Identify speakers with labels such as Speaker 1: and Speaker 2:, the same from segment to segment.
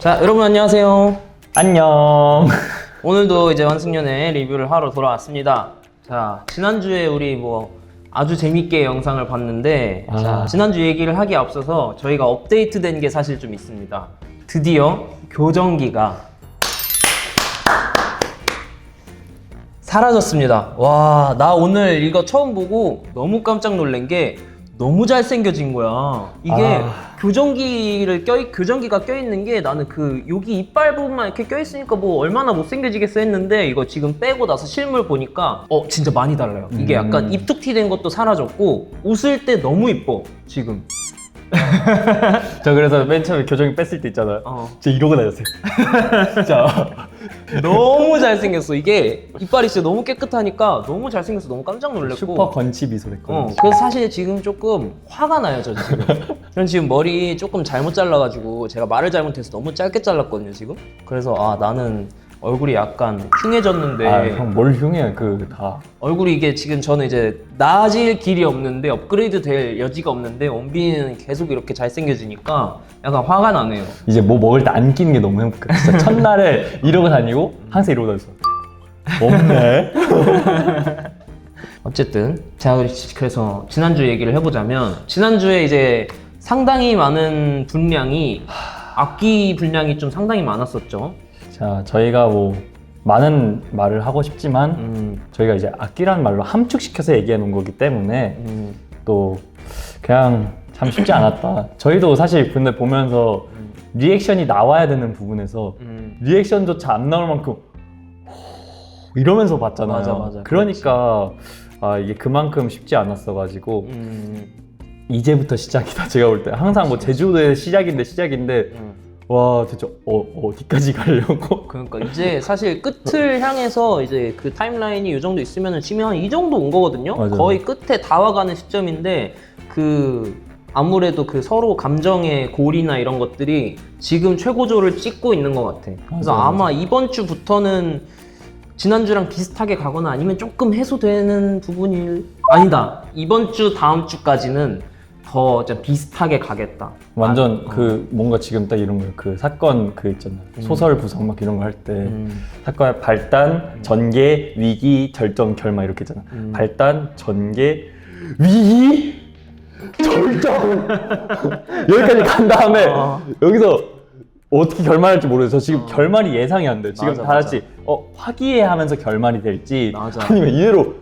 Speaker 1: 자, 여러분 안녕하세요.
Speaker 2: 안녕.
Speaker 1: 오늘도 이제 환승연애 리뷰를 하러 돌아왔습니다. 자, 지난주에 우리 아주 재밌게 영상을 봤는데, 자, 지난주 얘기를 하기에 앞서서 저희가 업데이트된 게 사실 좀 있습니다. 드디어 교정기가 사라졌습니다. 와, 나 오늘 이거 처음 보고 너무 깜짝 놀란 게 너무 잘생겨진 거야. 이게 교정기가 껴있는 게 나는 여기 이빨 부분만 이렇게 껴있으니까 얼마나 못생겨지겠어 했는데 이거 지금 빼고 나서 실물 보니까 진짜 많이 달라요. 이게 약간 입툭 튀된 것도 사라졌고 웃을 때 너무 이뻐 지금.
Speaker 2: 저 그래서 맨 처음에 교정기 뺐을 때 있잖아요. 진짜 이러고 다녔어요. 진짜
Speaker 1: 너무 잘생겼어. 이게 이빨이 진짜 너무 깨끗하니까 너무 잘생겨서 너무 깜짝 놀랐고
Speaker 2: 슈퍼 건치 미소랬거든요.
Speaker 1: 그래서 사실 지금 조금 화가 나요. 저는 지금 머리 조금 잘못 잘라가지고 제가 말을 잘못해서 너무 짧게 잘랐거든요 지금. 그래서 나는 얼굴이 약간 흉해졌는데
Speaker 2: 형 뭘 흉해요 다.
Speaker 1: 얼굴이 이게 지금 저는 이제 나아질 길이 없는데 업그레이드 될 여지가 없는데 원빈이는 계속 이렇게 잘생겨지니까 약간 화가 나네요.
Speaker 2: 이제 뭐 먹을 때 안 끼는 게 너무 행복해. 진짜 첫날에 이러고 다니고 항상 이러고 다녔어. 없네.
Speaker 1: 어쨌든 제가 그래서 지난주 얘기를 해보자면 지난주에 이제 상당히 많은 분량이 악기 분량이 좀 상당히 많았었죠.
Speaker 2: 자, 저희가 많은 말을 하고 싶지만 저희가 이제 악기라는 말로 함축시켜서 얘기해 놓은 거기 때문에 또 그냥 참 쉽지 않았다. 저희도 사실 근데 보면서 리액션이 나와야 되는 부분에서 리액션조차 안 나올 만큼 이러면서 봤잖아요.
Speaker 1: 맞아.
Speaker 2: 그러니까 이게 그만큼 쉽지 않았어가지고 이제부터 시작이다. 제가 볼 때 항상 제주도의 시작인데 와 대체 어디까지 가려고?
Speaker 1: 그러니까 이제 사실 끝을 향해서 이제 그 타임라인이 이 정도 있으면 지금 한 이 정도 온 거거든요.
Speaker 2: 맞아요.
Speaker 1: 거의 끝에 다 와가는 시점인데 아무래도 서로 감정의 골이나 이런 것들이 지금 최고조를 찍고 있는 것 같아. 그래서 아마 이번 주부터는 지난주랑 비슷하게 가거나 아니면 조금 해소되는 부분이 아니다. 이번 주 다음 주까지는 더 비슷하게 가겠다.
Speaker 2: 완전 뭔가 지금 딱 이런 거예요. 사건 있잖아요. 소설 구성 막 이런 거 할 때 사건의 발단, 전개, 위기, 절정, 결말 이렇게 있잖아. 발단, 전개, 위기, 절정 여기까지 간 다음에 여기서 어떻게 결말할지 모르겠어요. 저 지금 결말이 예상이 안 돼요. 지금 다 같이 화기애애하면서 결말이 될지 아니면 이대로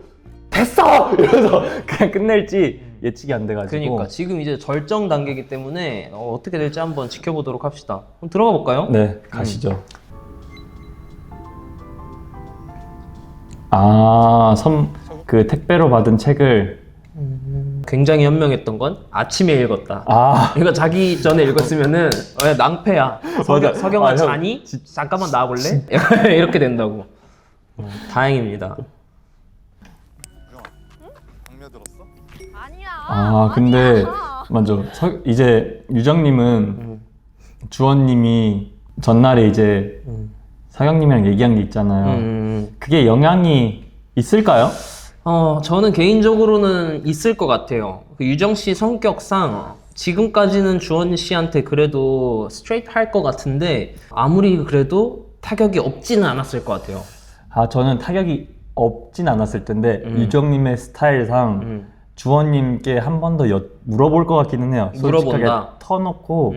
Speaker 2: 됐어! 이러면서 그냥 끝낼지 예측이 안 돼가지고.
Speaker 1: 그러니까 지금 이제 절정 단계이기 때문에 어떻게 될지 한번 지켜보도록 합시다. 그럼 들어가 볼까요?
Speaker 2: 네, 가시죠. 택배로 받은 책을
Speaker 1: 굉장히 현명했던 건 아침에 읽었다. 이거 자기 전에 읽었으면은 낭패야. 서경아 자니? 잠깐만 나와볼래? 이렇게 된다고. 다행입니다.
Speaker 2: 근데 맞아. 이제 유정님은 주원님이 전날에 이제 서경님이랑 얘기한 게 있잖아요. 그게 영향이 있을까요?
Speaker 1: 저는 개인적으로는 있을 것 같아요. 유정 씨 성격상 지금까지는 주원 씨한테 그래도 스트레이트 할 것 같은데 아무리 그래도 타격이 없지는 않았을 것 같아요.
Speaker 2: 저는 타격이 없진 않았을 텐데 유정님의 스타일상 주원님께 한 번 더 물어볼 것 같기는 해요. 솔직하게
Speaker 1: 물어본다.
Speaker 2: 터놓고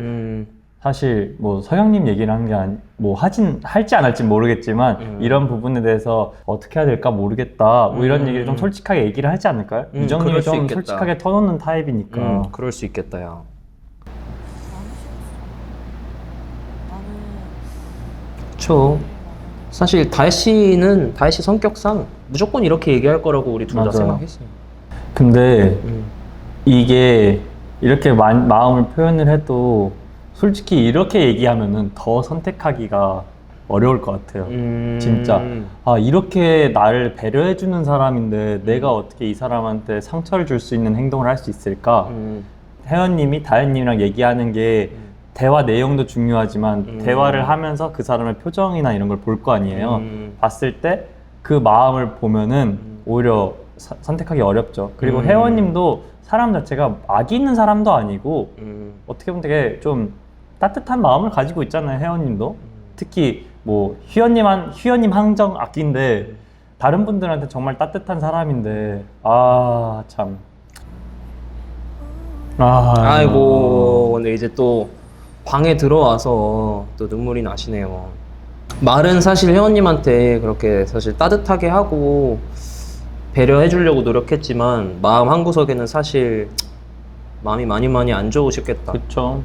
Speaker 2: 사실 서경님 얘기를 한 게 할지 안 할지 모르겠지만 이런 부분에 대해서 어떻게 해야 될까 모르겠다 이런 얘기를 좀 솔직하게 얘기를 하지 않을까요? 유정님이 좀 솔직하게 터놓는 타입이니까.
Speaker 1: 그럴 수 있겠다. 야. 그렇죠. 사실 다혜 씨 성격상 무조건 이렇게 얘기할 거라고 우리 둘 다 생각했어요.
Speaker 2: 근데 이게 이렇게 마음을 표현을 해도 솔직히 이렇게 얘기하면은 더 선택하기가 어려울 것 같아요. 진짜 이렇게 나를 배려해주는 사람인데 내가 어떻게 이 사람한테 상처를 줄 수 있는 행동을 할 수 있을까? 혜연님이 다혜님이랑 얘기하는 게 대화 내용도 중요하지만 대화를 하면서 그 사람의 표정이나 이런 걸 볼 거 아니에요. 봤을 때 그 마음을 보면은 오히려 선택하기 어렵죠. 그리고 혜원님도 사람 자체가 악이 있는 사람도 아니고 어떻게 보면 되게 좀 따뜻한 마음을 가지고 있잖아요, 혜원님도. 특히 뭐 휘연님 항정 아낀데 다른 분들한테 정말 따뜻한 사람인데 참.
Speaker 1: 아이고, 근데 이제 또 방에 들어와서 또 눈물이 나시네요. 말은 사실 혜원님한테 그렇게 사실 따뜻하게 하고 배려해 주려고 노력했지만 마음 한구석에는 사실 마음이 많이 안 좋으셨겠다.
Speaker 2: 그쵸.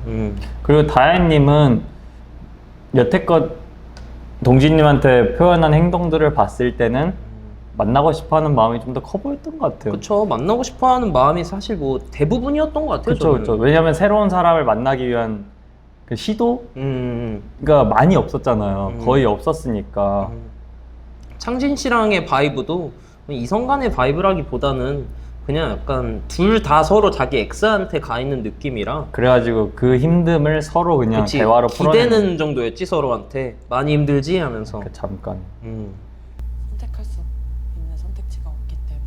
Speaker 2: 그리고 다혜님은 여태껏 동진님한테 표현한 행동들을 봤을 때는 만나고 싶어하는 마음이 좀 더 커 보였던 것 같아요.
Speaker 1: 그쵸. 만나고 싶어하는 마음이 사실 뭐 대부분이었던 것 같아요.
Speaker 2: 그쵸, 그쵸. 왜냐면 새로운 사람을 만나기 위한 그 시도가 많이 없었잖아요. 거의 없었으니까.
Speaker 1: 창진 씨랑의 바이브도 이성 간의 바이브라기보다는 그냥 약간 둘 다 서로 자기 엑스한테 가 있는 느낌이라.
Speaker 2: 그래가지고 그 힘듦을 서로 그냥
Speaker 1: 그치,
Speaker 2: 대화로 풀어내는.
Speaker 1: 기대는 정도였지 서로한테. 많이 힘들지 하면서.
Speaker 2: 잠깐.
Speaker 3: 선택할 수 있는 선택지가 없기 때문에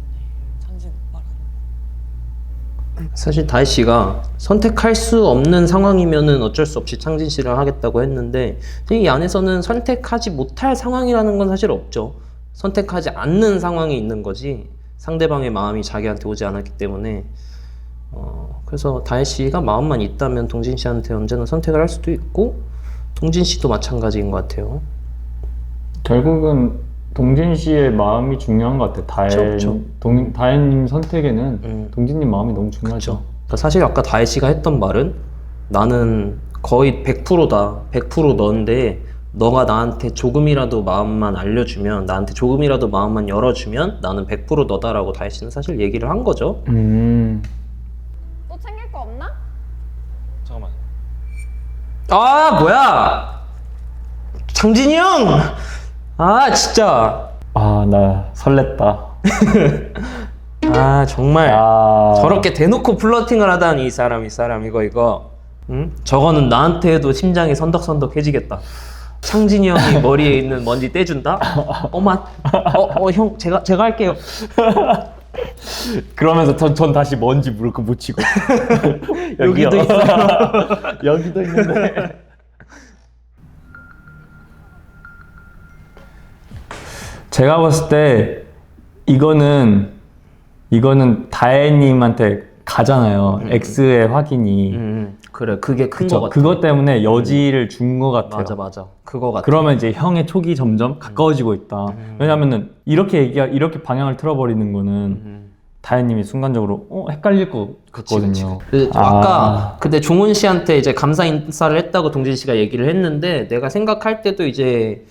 Speaker 3: 창진 말하는
Speaker 1: 사실 다혜 씨가 선택할 수 없는 상황이면은 어쩔 수 없이 창진 씨를 하겠다고 했는데 이 안에서는 선택하지 못할 상황이라는 건 사실 없죠. 선택하지 않는 상황이 있는 거지 상대방의 마음이 자기한테 오지 않았기 때문에 그래서 다혜 씨가 마음만 있다면 동진 씨한테 언제나 선택을 할 수도 있고 동진 씨도 마찬가지인 것 같아요.
Speaker 2: 결국은 동진 씨의 마음이 중요한 것 같아요.
Speaker 1: 그쵸.
Speaker 2: 다혜님 선택에는 동진님 마음이 너무 중요하죠.
Speaker 1: 그러니까 사실 아까 다혜 씨가 했던 말은 나는 거의 100%다. 100% 너인데 너가 나한테 조금이라도 마음만 알려주면 나한테 조금이라도 마음만 열어주면 나는 100% 너다라고 다혜 씨는 사실 얘기를 한 거죠.
Speaker 3: 또 챙길 거 없나?
Speaker 4: 잠깐만.
Speaker 1: 아 뭐야 창진이 형! 아 진짜
Speaker 2: 나 설렜다.
Speaker 1: 아 정말
Speaker 2: 야.
Speaker 1: 저렇게 대놓고 플러팅을 하다니 이 사람 이거 응? 저거는 나한테 해도 심장이 선덕선덕해지겠다. 창진이 형이 머리에 있는 먼지 떼준다? 형 제가 할게요.
Speaker 2: 그러면서 전 다시 먼지 물고 묻히고
Speaker 1: 여기도 있어.
Speaker 2: 여기도 있는데. 제가 봤을 때 이거는 다혜님한테 가잖아요. X의 확인이.
Speaker 1: 그래 그게 큰
Speaker 2: 그쵸.
Speaker 1: 거 같아.
Speaker 2: 그것 때문에 여지를 준 것 같아요.
Speaker 1: 맞아 그거 같아.
Speaker 2: 그러면 이제 형의 촉이 점점 가까워지고 있다. 왜냐면은 이렇게 방향을 틀어버리는 거는 다혜님이 순간적으로 헷갈릴 것 같거든요.
Speaker 1: 아까 근데 종훈 씨한테 이제 감사 인사를 했다고 동진 씨가 얘기를 했는데 내가 생각할 때도 이제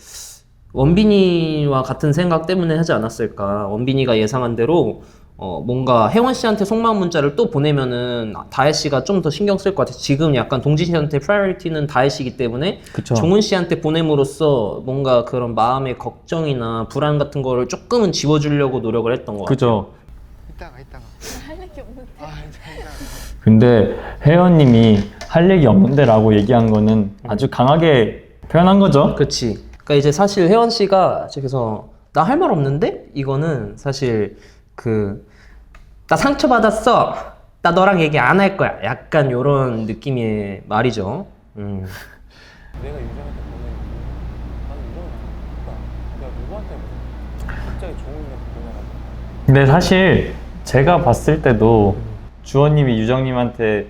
Speaker 1: 원빈이와 같은 생각 때문에 하지 않았을까. 원빈이가 예상한 대로 뭔가 혜원 씨한테 속마음 문자를 또 보내면은 다혜 씨가 좀 더 신경 쓸 것 같아요. 지금 약간 동진 씨한테 프라이어리티는 다혜 씨이기 때문에
Speaker 2: 그쵸.
Speaker 1: 종훈 씨한테 보냄으로써 뭔가 그런 마음의 걱정이나 불안 같은 거를 조금은 지워주려고 노력을 했던 것 같아요.
Speaker 2: 그죠.
Speaker 4: 이따가.
Speaker 3: 할 얘기 없는데.
Speaker 2: 근데 혜연님이 할 얘기 없는데라고 얘기한 거는 아주 강하게 표현한 거죠.
Speaker 1: 그치. 그러니까 이제 사실 혜원 씨가 저기서 나 할 말 없는데? 이거는 사실 나 상처받았어. 나 너랑 얘기 안 할 거야. 약간 요런 느낌의 말이죠.
Speaker 4: 내가 유정한테 보낸 나는 유정이 내가 누구한테 보내? 갑자기 종훈이한테 보내라고.
Speaker 2: 근데 사실 제가 봤을 때도 주원님이 유정님한테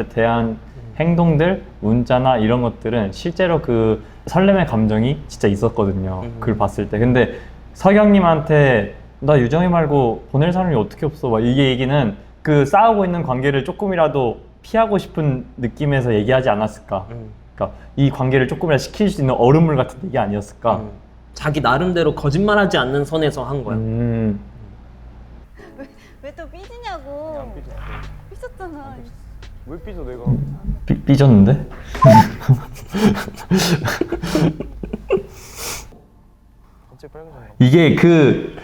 Speaker 2: 대한 행동들, 문자나 이런 것들은 실제로 그 설렘의 감정이 진짜 있었거든요. 그걸 봤을 때. 근데 석영님한테 나 유정이 말고 보낼 사람이 어떻게 없어? 막 이게 얘기는 그 싸우고 있는 관계를 조금이라도 피하고 싶은 느낌에서 얘기하지 않았을까? 그러니까 이 관계를 조금이라도 시킬 수 있는 얼음물 같은 얘기 아니었을까?
Speaker 1: 자기 나름대로 거짓말하지 않는 선에서 한 거야.
Speaker 3: 왜 또 삐지냐고.
Speaker 4: 안 삐져.
Speaker 3: 삐졌잖아.
Speaker 4: 왜 삐져 내가?
Speaker 2: 삐졌는데?
Speaker 4: 갑자기 빨개졌나?
Speaker 2: 이게 그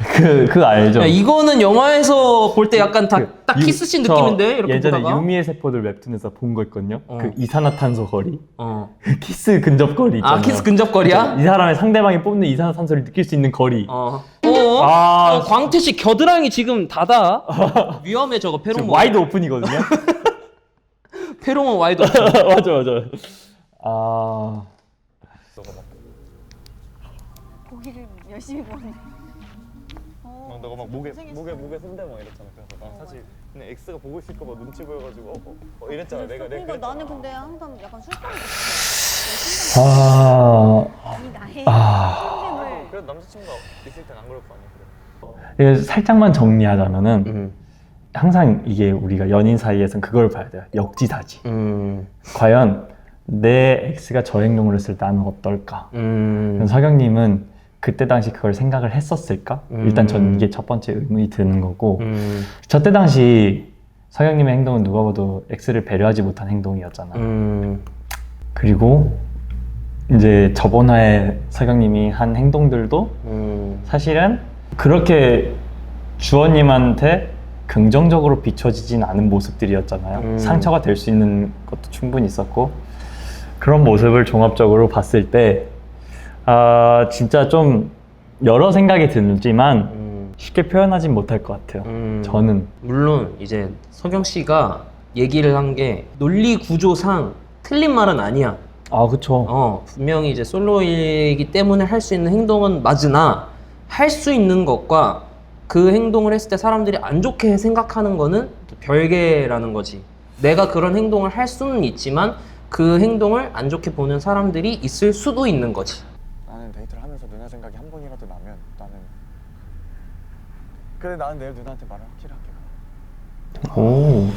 Speaker 2: 알죠?
Speaker 1: 야, 이거는 영화에서 볼 때 약간 딱 키스씬
Speaker 2: 저
Speaker 1: 느낌인데? 이렇게
Speaker 2: 예전에
Speaker 1: 보다가.
Speaker 2: 유미의 세포들 웹툰에서 본 거 있거든요. 그 이산화탄소 거리, 키스 근접 거리 있잖아요.
Speaker 1: 키스 근접거리야?
Speaker 2: 이 사람의 상대방이 뽑는 이산화탄소를 느낄 수 있는 거리.
Speaker 1: 광태 씨 겨드랑이 지금 닫아. 위험해 저거
Speaker 2: 지금
Speaker 1: 페로몬.
Speaker 2: 와이드 오픈이거든요.
Speaker 1: 페로몬 와이드.
Speaker 2: 맞아. 아
Speaker 4: 너가 막,
Speaker 5: 고기를 열심히 구웠네.
Speaker 4: 막 너가 막 목에 손대 막 이랬잖아. 그래서 난 사실 그냥 X가 보고 있을까 봐 눈치 보여가지고 이랬잖아. 내가
Speaker 5: 그러니까 나는 근데 항상 약간 술병이
Speaker 2: 아,
Speaker 5: 이 나의
Speaker 2: 아.
Speaker 5: 힘듦을
Speaker 4: 그래도 남자친구가 있을 땐 안 그럴 거 아니야.
Speaker 2: 이게 살짝만 정리하자면은
Speaker 1: 음.
Speaker 2: 항상 이게 우리가 연인 사이에선 그걸 봐야 돼요. 역지사지. 과연 내 X가 저 행동을 했을 때 나는 어떨까? 그럼 서경님은 그때 당시 그걸 생각을 했었을까? 일단 전 이게 첫 번째 의문이 드는 거고 저때 당시 서경님의 행동은 누가 봐도 X를 배려하지 못한 행동이었잖아. 그리고 이제 저번에 서경님이 한 행동들도 사실은 그렇게 주원님한테 긍정적으로 비춰지진 않은 모습들이었잖아요. 상처가 될 수 있는 것도 충분히 있었고 그런 모습을 종합적으로 봤을 때 진짜 좀 여러 생각이 들지만 쉽게 표현하진 못할 것 같아요. 저는
Speaker 1: 물론 이제 서경 씨가 얘기를 한 게 논리 구조상 틀린 말은 아니야.
Speaker 2: 그쵸.
Speaker 1: 분명히 이제 솔로이기 때문에 할 수 있는 행동은 맞으나 할 수 있는 것과 그 행동을 했을 때 사람들이 안 좋게 생각하는 거는 또 별개라는 거지. 내가 그런 행동을 할 수는 있지만 그 행동을 안 좋게 보는 사람들이 있을 수도 있는 거지.
Speaker 4: 나는 데이트를 하면서 누나 생각이 한 번이라도 나면 나는 내일 누나한테 말을 확실히 할게.
Speaker 2: 오,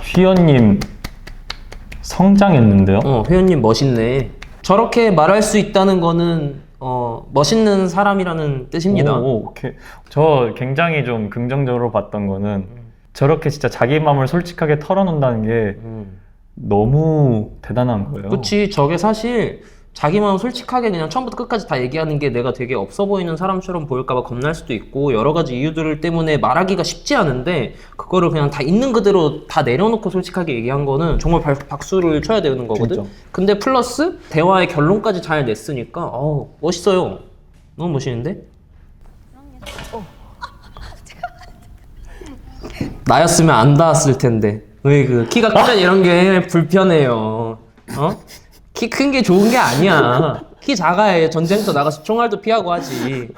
Speaker 2: 휘연님 성장했는데요?
Speaker 1: 회원님 멋있네. 저렇게 말할 수 있다는 거는 멋있는 사람이라는 뜻입니다.
Speaker 2: 오케이. 저 굉장히 좀 긍정적으로 봤던 거는 저렇게 진짜 자기 마음을 솔직하게 털어놓는다는 게 너무 대단한 거예요.
Speaker 1: 그치. 저게 사실 자기 마음 솔직하게 그냥 처음부터 끝까지 다 얘기하는 게 내가 되게 없어 보이는 사람처럼 보일까 봐 겁날 수도 있고 여러 가지 이유들 때문에 말하기가 쉽지 않은데 그거를 그냥 다 있는 그대로 다 내려놓고 솔직하게 얘기한 거는 정말 박수를 쳐야 되는 거거든.
Speaker 2: 진짜.
Speaker 1: 근데 플러스 대화의 결론까지 잘 냈으니까 멋있어요. 너무 멋있는데? 나였으면 안 닿았을 텐데 왜 그 키가 크면 이런 게 불편해요. 키 큰 게 좋은 게 아니야. 키 작아야 전쟁터 나가서 총알도 피하고 하지.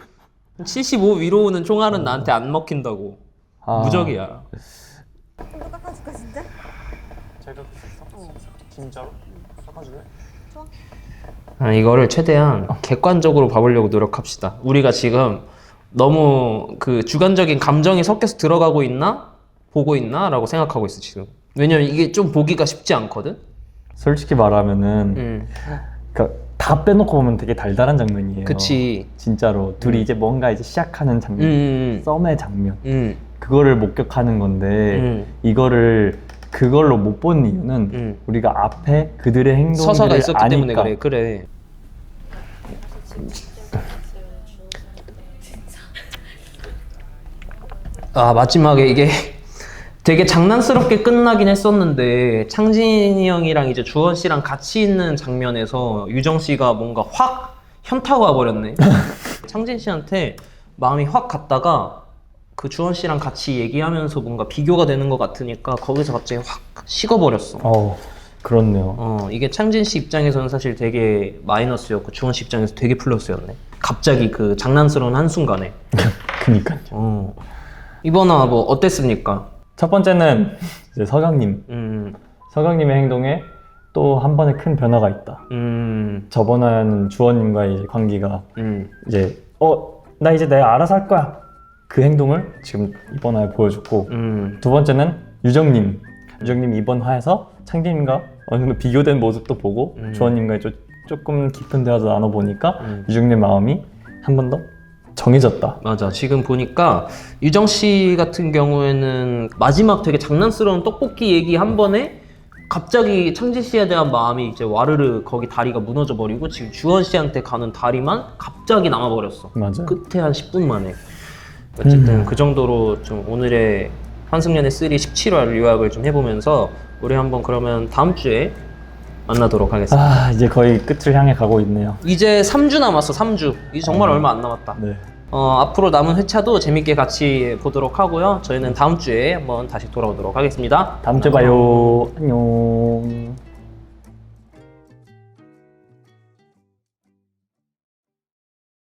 Speaker 1: 75 위로 오는 총알은 나한테 안 먹힌다고. 무적이야.
Speaker 5: 좀 더 깎아줄까 진짜?
Speaker 4: 제가 있어? 진짜로? 깎아줄래?
Speaker 1: 이거를 최대한 객관적으로 봐보려고 노력합시다. 우리가 지금 너무 그 주관적인 감정이 섞여서 들어가고 있나? 보고 있나? 라고 생각하고 있어 지금. 왜냐면 이게 좀 보기가 쉽지 않거든?
Speaker 2: 솔직히 말하면은 그러니까 다 빼놓고 보면 되게 달달한 장면이에요.
Speaker 1: 그치.
Speaker 2: 진짜로 둘이 이제 뭔가 이제 시작하는 장면, 썸의 장면, 그거를 목격하는 건데 그걸로 못 본 이유는 우리가 앞에 그들의 행동들을
Speaker 1: 서사가 있었기
Speaker 2: 아니까.
Speaker 1: 때문에 그래. 마지막에 이게 되게 장난스럽게 끝나긴 했었는데 창진이 형이랑 이제 주원 씨랑 같이 있는 장면에서 유정 씨가 뭔가 확 현타가 와버렸네. 창진 씨한테 마음이 확 갔다가 그 주원 씨랑 같이 얘기하면서 뭔가 비교가 되는 것 같으니까 거기서 갑자기 확 식어버렸어.
Speaker 2: 그렇네요.
Speaker 1: 이게 창진 씨 입장에서는 사실 되게 마이너스였고 주원 씨 입장에서 되게 플러스였네. 갑자기 그 장난스러운 한순간에.
Speaker 2: 그니까요.
Speaker 1: 이번화 뭐 어땠습니까?
Speaker 2: 첫 번째는 이제 서경님의 행동에 또 한 번의 큰 변화가 있다. 저번에는 주원님과의 이제 관계가 이제 나 이제 내가 알아서 할 거야. 그 행동을 지금 이번 화에 보여줬고 두 번째는 유정님 이번 화에서 창진님과 어느 정도 비교된 모습도 보고 주원님과의 조금 깊은 대화도 나눠보니까 유정님 마음이 한 번 더 정해졌다.
Speaker 1: 맞아. 지금 보니까 유정 씨 같은 경우에는 마지막 되게 장난스러운 떡볶이 얘기 한 번에 갑자기 창진 씨에 대한 마음이 이제 와르르 거기 다리가 무너져 버리고 지금 주원 씨한테 가는 다리만 갑자기 남아버렸어.
Speaker 2: 맞아요.
Speaker 1: 끝에 한 10분 만에. 어쨌든 그 정도로 좀 오늘의 환승연애 3 17화 요약을 좀 해보면서 우리 한번 그러면 다음 주에 만나도록 하겠습니다.
Speaker 2: 이제 거의 끝을 향해 가고 있네요.
Speaker 1: 이제 3주 남았어. 3주. 이제 정말 얼마 안 남았다.
Speaker 2: 네.
Speaker 1: 앞으로 남은 회차도 재밌게 같이 보도록 하고요. 저희는 다음 주에 한번 다시 돌아오도록 하겠습니다.
Speaker 2: 다음 주에 봐요. 안녕.